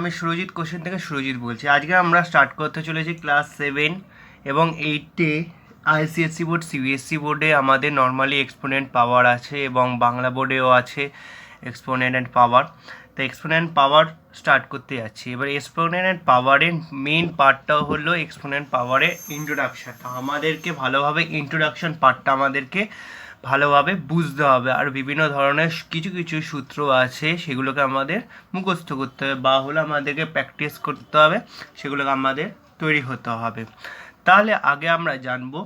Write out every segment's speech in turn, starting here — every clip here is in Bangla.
আমি সুরজিৎ কোশ্চেন থেকে সুরজিৎ বলছি। আজকে আমরা স্টার্ট করতে চলেছি ক্লাস 7 এবং 8-এ আইসিএসসি বোর্ড সিবিএসসি বোর্ডে আমাদের নর্মালি এক্সপোনেন্ট পাওয়ার আছে এবং বাংলা বোর্ডেও আছে এক্সপোনেন্ট অ্যান্ড পাওয়ার। তো এক্সপোনেন্ট পাওয়ার স্টার্ট করতে যাচ্ছি। এবার এক্সপোনেন্ট অ্যান্ড পাওয়ারের মেইন পার্টটা হলো এক্সপোনেন্ট পাওয়ারের ইন্ট্রোডাকশান। আমাদেরকে ভালোভাবে ইন্ট্রোডাকশন পার্টটা আমাদেরকে ভালোভাবে বুঝতে হবে। আর বিভিন্ন ধরনের কিছু কিছু সূত্র আছে, সেগুলোকে আমাদের মুখস্থ করতে হবে বা হলো আমাদেরকে প্র্যাকটিস করতে হবে, সেগুলোকে আমাদের তৈরি হতে হবে। তাহলে আগে আমরা জানবো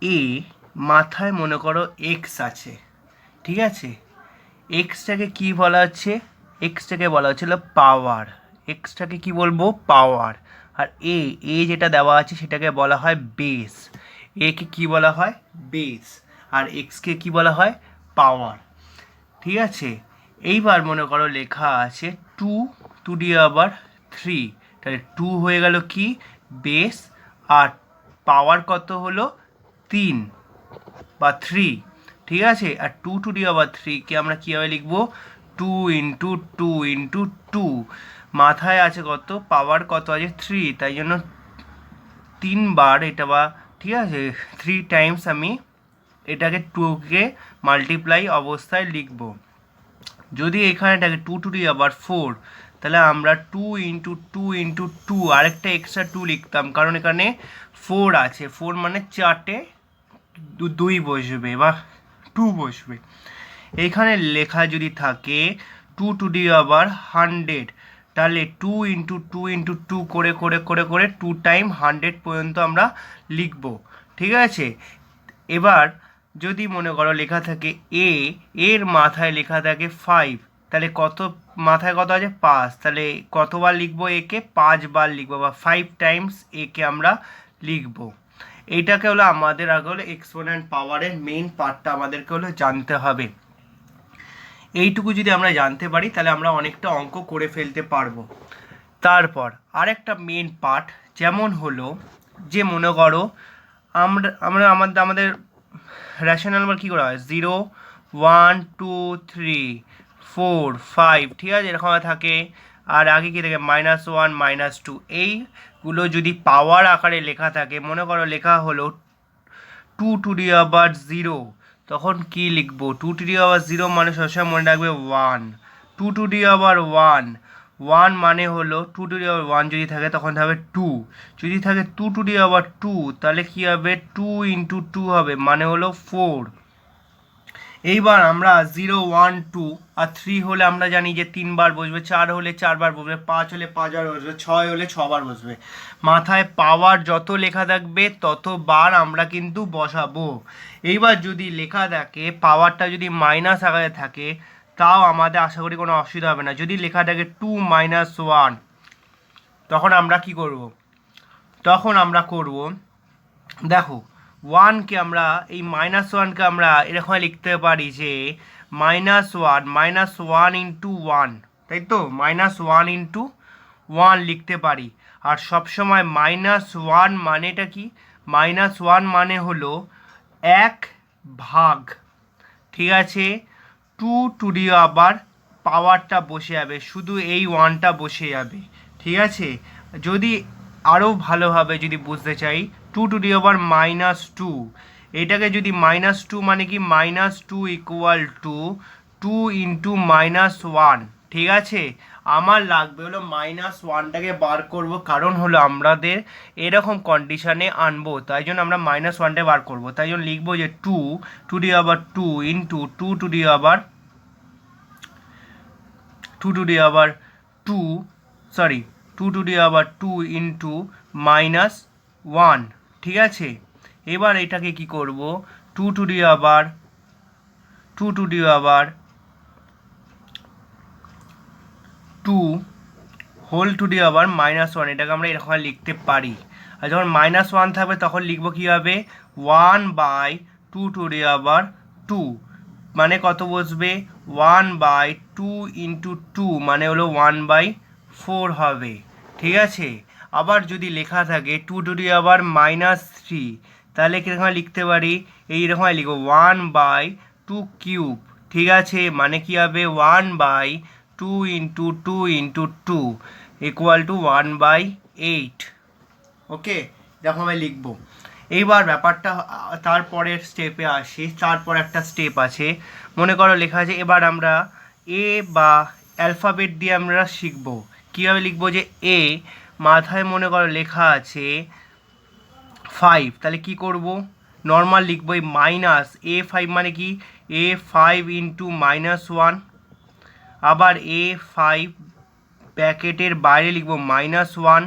এ মাথায় মনে করো এক্স আছে, ঠিক আছে। এক্সটাকে কি বলা হচ্ছে? এক্সটাকে বলা হচ্ছিল পাওয়ার। এক্সটাকে কি বলবো? পাওয়ার। আর এ যেটা দেওয়া আছে সেটাকে বলা হয় বেস। একে কি বলা হয়? বেস। আর এক্সকে কি বলা হয়? পাওয়ার, ঠিক আছে। এইবার মনে করো লেখা আছে 2^3, তাহলে 2 হয়ে গেল কি? বেস। আর পাওয়ার কত হলো? 3 বা 3, ঠিক আছে। আর 2^3কে আমরা কীভাবে লিখবো? 2 × 2 × 2। মাথায় আছে কত? পাওয়ার কত আছে? 3, তাই জন্য 3 বার এটা, বা ঠিক আছে 3 টাইমস আমি এটাকে 2কে মাল্টিপ্লাই অবস্থায় লিখব। যদি এখানেটাকে 2^4, তাহলে আমরা 2 × 2 × 2 আরেকটা এক্সট্রা 2 লিখতাম, কারণ এখানে 4 আছে। 4 মানে 4টে 2 বসবে বা 2 বসবে। এইখানে লেখা যদি থাকে 2^100, তাহলে 2 × 2 × 2 করে করে করে করে 2 টাইম 100 পর্যন্ত আমরা লিখব, ঠিক আছে। এবার যদি মনে করো লেখা থাকে এর মাথায় লেখা থাকে 5, তাহলে কত মাথায় কত আছে? 5, তাহলে কতবার লিখবো? একে 5 বার লিখবো বা 5 টাইমস একে আমরা লিখবো। এইটাকে হলো আমাদের আগে হলো এক্সপোনেন্ট পাওয়ারের মেইন পার্টটা আমাদেরকে হলো জানতে হবে। এইটুকু যদি আমরা জানতে পারি তাহলে আমরা অনেকটা অঙ্ক করে ফেলতে পারবো। তারপর আরেকটা মেইন পার্ট যেমন হলো যে মনে করো আমরা আমরা আমাদের রেশনাল নাম্বার কী করা হয়? 0, 1, 2, 3, 4, 5, ঠিক আছে, এরকম থাকে। আর আগে কি থাকে? -1, -2। এইগুলো যদি পাওয়ার আকারে লেখা থাকে, মনে করো লেখা হলো 2^0, তখন কি লিখবো? 2^0 মানে সবসময় মনে রাখবে 1। 2^1, 1 মানে হলো 2^1 যদি থাকে তখন হবে 2। যদি থাকে 2^2, তাহলে কি হবে? 2 × 2 হবে, মানে হলো 4। এইবার আমরা 0, 1, 2 আর 3 হলে আমরা জানি যে 3 বার বসবে, 4 হলে 4 বার বসবে, 5 হলে 5 বার বসবে, 6 হলে 6 বার বসবে। মাথায় পাওয়ার যত লেখা থাকবে ততবার আমরা কিন্তু বসাবো। এইবার যদি লেখা থাকে পাওয়ারটা যদি মাইনাস আকারে থাকে, তাও আমাদের আশা করি কোনো অসুবিধা হবে না। যদি লেখা থাকে 2 - 1, তখন আমরা কি করব? তখন আমরা করব, দেখো 1কে আমরা এই -1কে আমরা এরকম লিখতে পারি যে -1 × 1, তাই তো? -1 × 1 লিখতে পারি। আর সবসময় -1 মানেটা কি? -1 মানে হলো 1/, ঠিক আছে। 2 আবার পাওয়ারটা বসে যাবে, শুধু এই 1টা বসে যাবে, ঠিক আছে। যদি আরও ভালোভাবে যদি বুঝতে চাই, 2^-2, এটাকে যদি -2 মানে কি? -2 = 2 × -1, ঠিক আছে। আমার লাগবে হলো -1টাকে বার করব, কারণ হলো আমাদের এরকম কন্ডিশনে আনবো, তাই জন্য আমরা -1টা বার করব। তাই জন্য লিখবো যে 2^2 × 2^2 × -1, ঠিক আছে। এবার এটাকে কি করব? 2^2 -1, এটাকে আমরা এরকম লিখতে পারি। আর যখন -1 থাকবে তখন লিখবো কীভাবে? 1/2, মানে কত বসবে? 1/2 × 2 মানে হলো 1/4 হবে, ঠিক আছে। আবার যদি লেখা থাকে 2^-3, তাহলে কীরকম লিখতে পারি? এইরকম লিখবো 1/2^3, ঠিক আছে, মানে কি হবে 1/2 ইন্টু 2 ইকুয়াল টু 1/8। ওকে, দেখো আমি লিখবো। এইবার ব্যাপারটা তারপরের স্টেপে আসি। তারপর একটা স্টেপ আছে, মনে করো লেখা আছে, এবার আমরা এ বা অ্যালফাবেট দিয়ে আমরা শিখবো কীভাবে লিখবো। যে এ মাথায় মনে করো লেখা আছে 5, তাহলে কি করব, নর্মাল লিখবো এই -A5 মানে কি A5 ইন্টু -1, আবার A5 ব্র্যাকেটের বাইরে লিখবো -1।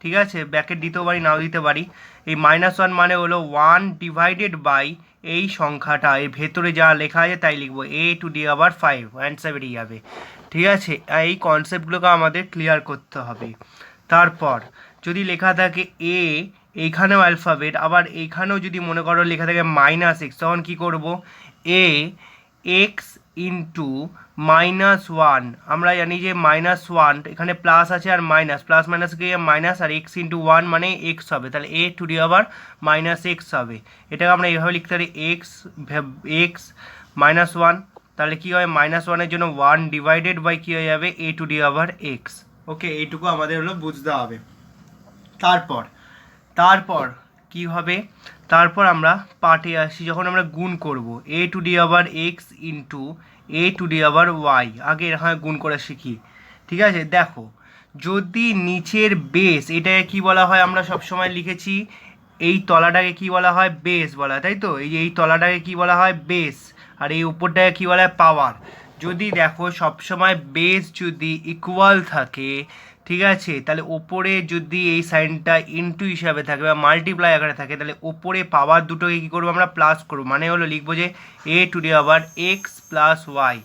ঠিক আছে, ব্র্যাকেট দিতেও পারি নাও দিতে পারি। এই -1 মানে হলো 1 ডিভাইডেড বাই এই সংখ্যাটা, এর ভেতরে যা লেখা আছে তাই লিখবো, A⁵ অ্যান্সার বেরিয়ে যাবে। ঠিক আছে, এই কনসেপ্টগুলোকে আমাদের ক্লিয়ার করতে হবে। তারপর যদি লেখা থাকে এ, এইখানেও অ্যালফাবেট, আবার এইখানেও যদি মনে করো লেখা থাকে -x, তখন কী করব, x ইন্টু -1, আমরা জানি যে -1 এখানে প্লাস আছে আর মাইনাস, প্লাস মাইনাস গিয়ে মাইনাস, আর x ইন্টু 1 মানে x হবে, তাহলে A⁻−x হবে। এটাকে আমরা এইভাবে লিখতে পারি x -1, তাহলে কী হয় -1-এর জন্য 1 ডিভাইডেড বাই কী হয়ে যাবে A⁻x। ওকে, এইটুকু আমাদের হলো বুঝতে হবে। তারপর কি হবে, তারপর আমরা পার্টে আসি, যখন আমরা গুণ করব A⁻x ইন্টু A⁻y, আগে এরকম গুণ করে শিখি। ঠিক আছে, দেখো যদি নিচের বেস, এটাকে কি বলা হয়, আমরা সবসময় লিখেছি এই তলাটাকে কি বলা হয়, বেস বলা হয়, তাই তো, এই তলাটাকে কি বলা হয়, বেস, আর এই উপরটাকে কি বলা হয়, পাওয়ার। যদি দেখো সবসময় বেস যদি ইকুয়াল থাকে, ঠিক আছে, তাহলে ওপরে যদি এই সাইনটা ইনটু হিসাবে থাকে বা মাল্টিপ্লাই আকারে থাকে, তাহলে ওপরে পাওয়ার দুটোকে কী করবো, আমরা প্লাস করবো, মানে হলো লিখবো যে A⁻x + y।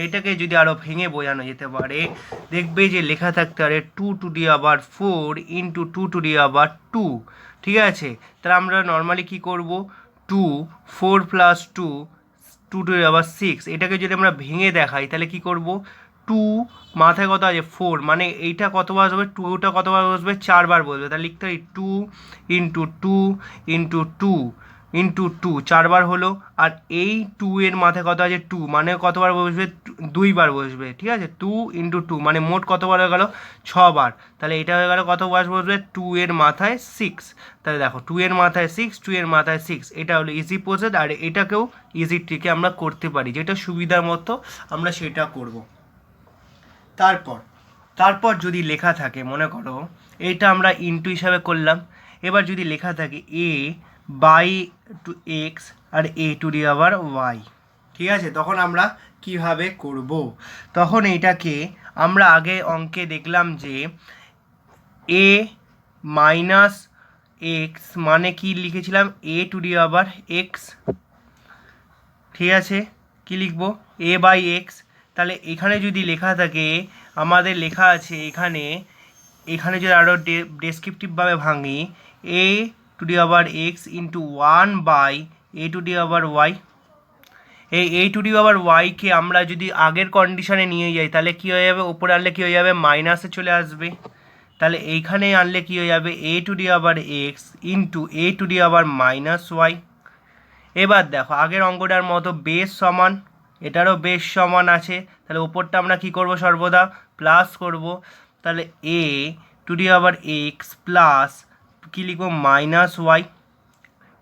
এইটাকে যদি আরও ভেঙে বোঝানো যেতে পারে, দেখবে যে লেখা থাকতে পারে 2⁴ ইন্টু 2⁴। ঠিক আছে, তাহলে আমরা নর্মালি কী করবো, 2 4 + 2 2⁻6, এটাকে যদি আমরা ভেঙে দেখাই তাহলে কি করব, 2 মাথায় কত আছে 4, মানে এইটা কতবার বসবে, 2টা কতবার বসবে, 4বার বসবে, তাহলে লিখতে পারি 2 ইন্টু 2 ইন্টু 2 ইন্টু 2, 4বার হলো। আর এই 2 এর মাথায় কত আছে 2, মানে কতবার বসবে, 2বার বসবে। ঠিক আছে, 2 ইন্টু 2 মানে মোট কতবার হয়ে গেল, 6বার। তাহলে এটা হয়ে গেল কতবার বসবে, 2 এর মাথায় 6। তাহলে দেখো 2 এর মাথায় 6, 2 এর মাথায় 6, এটা হলো ইজি প্রসেস। আর এটাকেও ইজি ট্রিকে আমরা করতে পারি, যেটা সুবিধার মতো আমরা সেটা করব। তারপর যদি লেখা থাকে, মনে করো এটা আমরা ইনটু হিসাবে করলাম, এবার যদি লেখা থাকে A/x আর A⁻y, ঠিক আছে, তখন আমরা কিভাবে করব, তখন এইটাকে আমরা আগে অঙ্কে দেখলাম যে A-x মানে কি লিখেছিলাম, A⁻x। ঠিক আছে, কি লিখব, A/x। তাহলে এখানে যদি লেখা থাকে, আমাদের লেখা আছে এখানে যদি আরও ডেসক্রিপটিভভাবে ভাঙি, A⁻x ইন্টু 1/A⁻y। এই A⁻y-কে আমরা যদি আগের কন্ডিশনে নিয়ে যাই তাহলে কী হয়ে যাবে, ওপরে আনলে কী হয়ে যাবে, মাইনাসে চলে আসবে। তাহলে এইখানে আনলে কী হয়ে যাবে, A⁻x ইন্টু A⁻−y। এবার দেখো আগের অঙ্কটার মতো বেস সমান, এটারও বেস সমান আছে, তাহলে ওপরটা আমরা কি করব, সর্বদা প্লাস করব। তাহলে A⁻x প্লাস কী লিখব, -y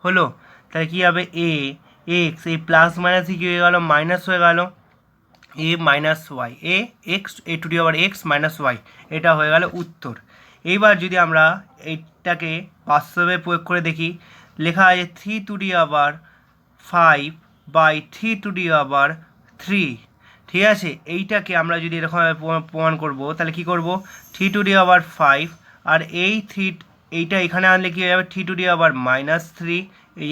হলো। তাহলে কী হবে, x, এই প্লাস মাইনাসই কী হয়ে গেল, মাইনাস হয়ে গেল, A-y, A⁻x-y, এটা হয়ে গেল উত্তর। এইবার যদি আমরা এইটাকে বাস্তবে প্রয়োগ করে দেখি, লেখা আছে 3⁵/3⁵। ঠিক আছে, এইটাকে আমরা যদি এরকমভাবে প্রমাণ করব, তাহলে কি করব, 3⁵, আর এইটা এখানে আনলে কী হয়ে যাবে, 3⁻−3,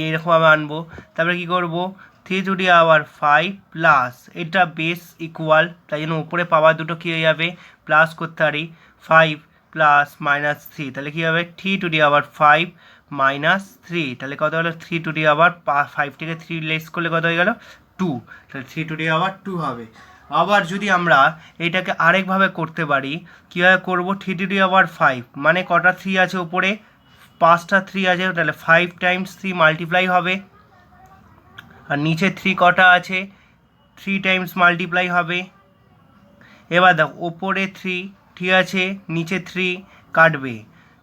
এইরকমভাবে আনবো। তারপরে কী করব, 3⁵ প্লাস, এটা বেস ইকুয়াল, তাই জন্য উপরে পাওয়ার দুটো কী হয়ে যাবে, প্লাস করতে পারি, 5 + -3, তাহলে কী হবে, 3⁵ -3, তাহলে কত হলো, 3⁵, থেকে 3 লেস করলে কত হয়ে গেল, 2, তাহলে 3⁵ হবে। আবার যদি আমরা এটাকে আরেকভাবে করতে পারি, কীভাবে করবো, 3⁵, মানে কটা 3 আছে উপরে, 5টা 3 আছে, তাহলে 5 × 3 মাল্টিপ্লাই হবে। আর নিচে 3 কটা আছে, 3 টাইমস মাল্টিপ্লাই হবে। এবার দেখো ওপরে 3, ঠিক আছে, নিচে 3 কাটবে,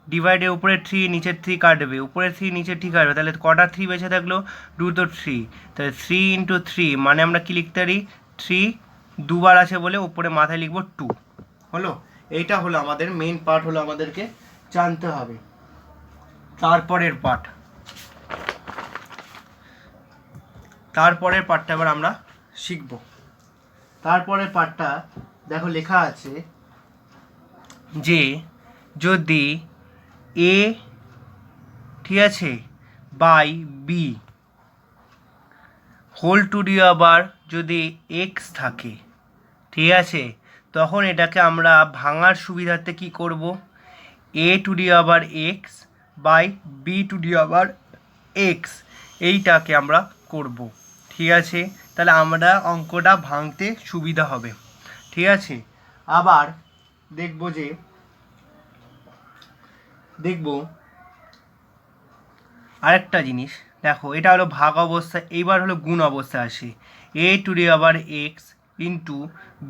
ডিভাইডের উপরে 3 নিচের 3 কাটবে, উপরে 3 নিচে 3 কাটবে, তাহলে কটা 3 বেঁচে থাকলো? 3, তাহলে 3 ইন্টু 3 মানে আমরা কি লিখতে পারি? 3 দুবার আছে বলে উপরে মাথায় লিখবো 2। হলো, এইটা হলো আমাদের মেইন পার্ট, হলো আমাদেরকে জানতে হবে। তারপরের পার্টটা এবার আমরা শিখব। তারপরের পার্টটা দেখো লেখা আছে যে যদি এ, ঠিক আছে, by B whole to the আবার যদি এক্স থাকে, ঠিক আছে, তখন এটাকে আমরা ভাঙার সুবিধার্থে কি করব? এ টু দি আবার X by B to the আবার এক্স, এইটাকে আমরা করব, ঠিক আছে, তাহলে আমরা অঙ্কটা ভাঙতে সুবিধা হবে, ঠিক আছে। আবার দেখব আরেকটা জিনিস, দেখো এটা হলো ভাগ অবস্থা, এইবার হলো গুণ অবস্থা আসে। এ টু দি আবার X into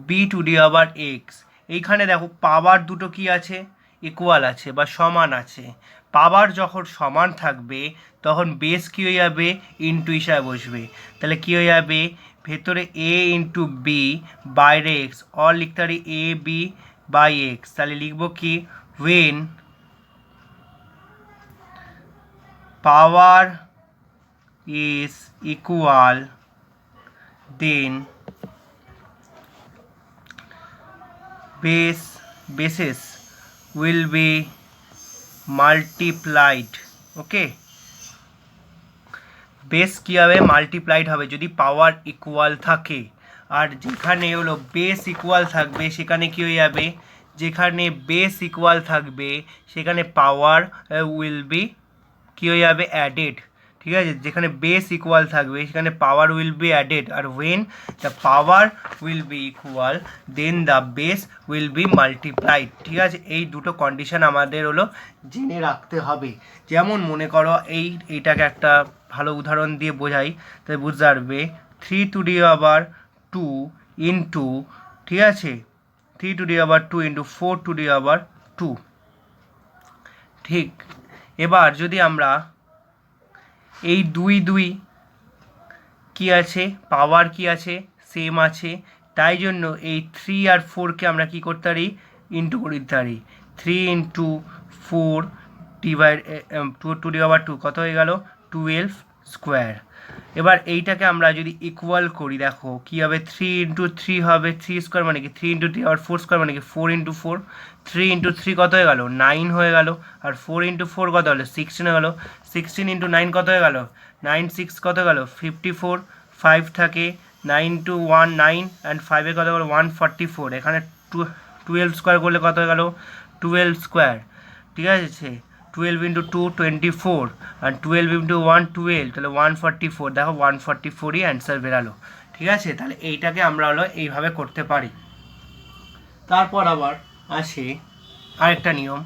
B to the আবার এক্স, এইখানে দেখো পাওয়ার দুটো কি আছে? ইকুয়াল আছে বা সমান আছে। পাওয়ার যখন সমান থাকবে তখন বেস কী হয়ে যাবে? ইন্টু হিসাবে বসবে, তাহলে কী হয়ে যাবে? ভেতরে এ ইন্টু বি, বাইরে এক্স, অর লিখতে পারি এ বি বাই এক্স, তাহলে লিখবো কি? When power is equal, then bases will be multiplied. Okay, base কী হবে? মাল্টিপ্লাইড হবে যদি পাওয়ার ইকুয়াল থাকে। আর যেখানে হলো বেস ইকুয়াল থাকবে সেখানে কী হয়ে যাবে? যেখানে বেস ইকুয়াল থাকবে সেখানে পাওয়ার উইল বি কী হয়ে যাবে? অ্যাডেড, ঠিক আছে, যেখানে বেস ইকুয়াল থাকবে সেখানে পাওয়ার উইল বি অ্যাডেড। আর when the power will be equal then the base will be multiplied, ঠিক আছে। এই দুটো কন্ডিশন আমাদের হলো জেনে রাখতে হবে। যেমন মনে করো এইটাকে একটা ভালো উদাহরণ দিয়ে বোঝাই, তাই বুঝতে পারবে। 3 টু দি আবার 2 ইন্টু, ঠিক আছে, 3 টু দি আবার 2 ইন্টু 4 টু দি আবার 2, ঠিক। এবার যদি আমরা এই 2 কি আছে? পাওয়ার কি আছে? সেম আছে, তাই জন্য এই 3 আর 4কে আমরা কি করতে পারি? ইন্টু করে দিতে পারি। 3 ইন্টু 4 ডিভাইড 2 টু দি আবার 2 কত হয়ে গেল? 12 স্কোয়ার। এবার এইটাকে আমরা যদি ইকুয়াল করি, দেখো কী হবে? 3 ইন্টু 3 হবে 3 স্কোয়ার মানে কি? 3 ইন্টু 3 আবার 4 স্কোয়ার মানে কি? 4 ইন্টু 4, 3 ইন্টু 3 কত হয়ে গেল? 9 হয়ে গেল। আর 4 ইন্টু 4 কত হলো? 16 হয়ে গেল। 16 ইন্টু 9 কত হয়ে গেল? 9 6 কত গেল? 54, 5 থাকে, 9 টু 1 9 অ্যান্ড 5 কত গেল? 144। এখানে 12 স্কোয়ার করলে কত হয়ে গেল? 12 স্কোয়ার, ঠিক আছে। 12 ইন্টু 2 24 আর 12 ইন্টু 1 12, তাহলে 144। দেখো 144ই অ্যান্সার বেরালো, ঠিক আছে। তাহলে এইটাকে আমরা হলো এইভাবে করতে পারি। তারপর আবার আসে আরেকটা নিয়ম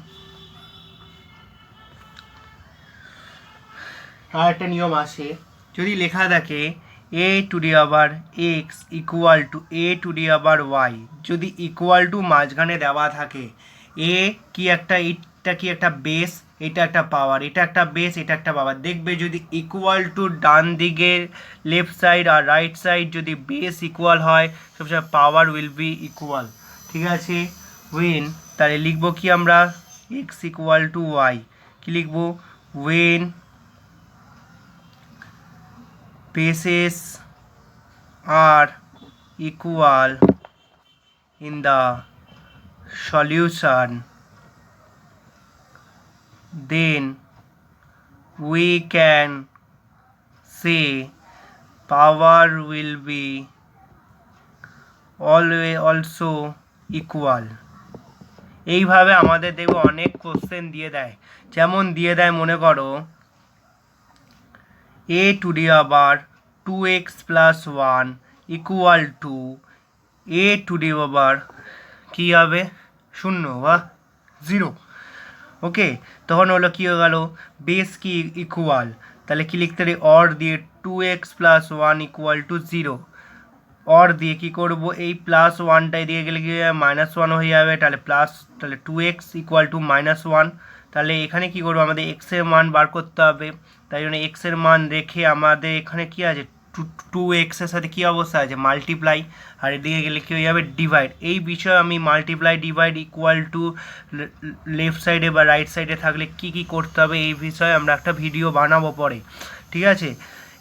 আসে, যদি লেখা থাকে এ টু দি আবার x equal to A to the আবার ওয়াই, যদি ইকুয়াল টু মাঝখানে দেওয়া থাকে, এ কি একটা, এটা কি একটা বেস, এটা একটা পাওয়ার, এটা একটা বেস, এটা একটা পাওয়ার, দেখবে যদি ইকুয়াল টু ডান দিকের লেফট সাইড আর রাইট সাইড যদি বেস ইকুয়াল হয় সবসময় পাওয়ার উইল বি ইকুয়াল, ঠিক আছে। ওয়েন, তাহলে লিখবো কি আমরা? এক্স ইকুয়াল টু ওয়াই, কি লিখবো? When bases are equal in the solution, then we can say power will be always also equal. এইভাবে আমাদের দেখবে অনেক কোশ্চেন দিয়ে দেয়, যেমন দিয়ে দেয় মনে করো a to the আবার 2x plus 1 equal to a to the আবার কী হবে? 0 বা 0, ওকে। তখন হলো কী হয়ে গেল? বেস কি ইকুয়াল, তাহলে কি লিখতে পারি? অর দিয়ে 2x plus 1 equal to 0, or দিয়ে কী করব, এই প্লাস ওয়ানটাই দিয়ে গেলে কি মাইনাস ওয়ান হয়ে যাবে, তাহলে প্লাস, তাহলে 2x ইকুয়াল টু -1। তাহলে এখানে কি করবো, আমাদের এক্সের মান বার করতে হবে, তাই জন্য এক্সের মান রেখে আমাদের এখানে কি আছে, 2x এর সাথে কী অবস্থা আছে, মাল্টিপ্লাই, আর এদিকে গেলে কী হয়ে যাবে, ডিভাইড। এই বিষয়ে আমি multiply divide equal to left সাইডে বা রাইট সাইডে থাকলে কি কি করতে হবে এই বিষয়ে আমরা একটা ভিডিও বানাবো পরে, ঠিক আছে।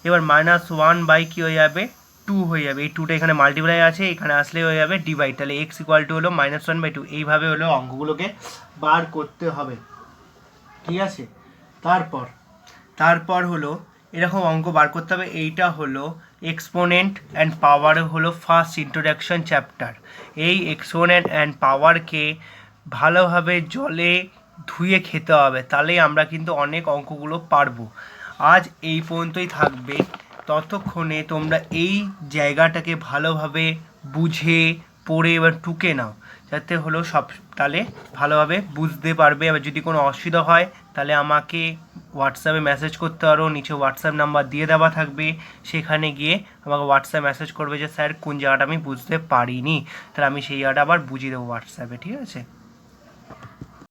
এবার -1 বাই কী হয়ে যাবে, 2 হয়ে যাবে, এই 2টা এখানে মাল্টিপ্লাই আছে, এখানে আসলে হয়ে যাবে ডিভাইড, তাহলে এক্স ইকুয়াল টু হলো -1/2। এইভাবে হলো অঙ্কগুলোকে বার করতে হবে, ঠিক আছে। তারপর হলো এরকম অঙ্ক বার করতে হবে। এইটা হলো এক্সপোনেন্ট অ্যান্ড পাওয়ার হলো ফার্স্ট ইন্ট্রোডাকশন চ্যাপ্টার। এই এক্সপোনেন্ট অ্যান্ড পাওয়ারকে ভালোভাবে জলে ধুয়ে খেতে হবে, তাহলেই আমরা কিন্তু অনেক অঙ্কগুলো পারবো। আজ এই পর্যন্তই থাকবে, ততক্ষণে তোমরা এই জায়গাটাকে ভালোভাবে বুঝে পড়ে এবার টুকে নাও, যাতে হলো সব, তাহলে ভালোভাবে বুঝতে পারবে। এবার যদি কোনো অসুবিধা হয় তাহলে আমাকে হোয়াটসঅ্যাপে মেসেজ করতে পারো, নিচে হোয়াটসঅ্যাপ নাম্বার দিয়ে দেওয়া থাকবে, সেখানে গিয়ে আমাকে হোয়াটসঅ্যাপ মেসেজ করবে যে স্যার কোন জায়গাটা আমি বুঝতে পারিনি, তাহলে আমি সেই জায়গাটা আবার বুঝিয়ে দেবো হোয়াটসঅ্যাপে, ঠিক আছে।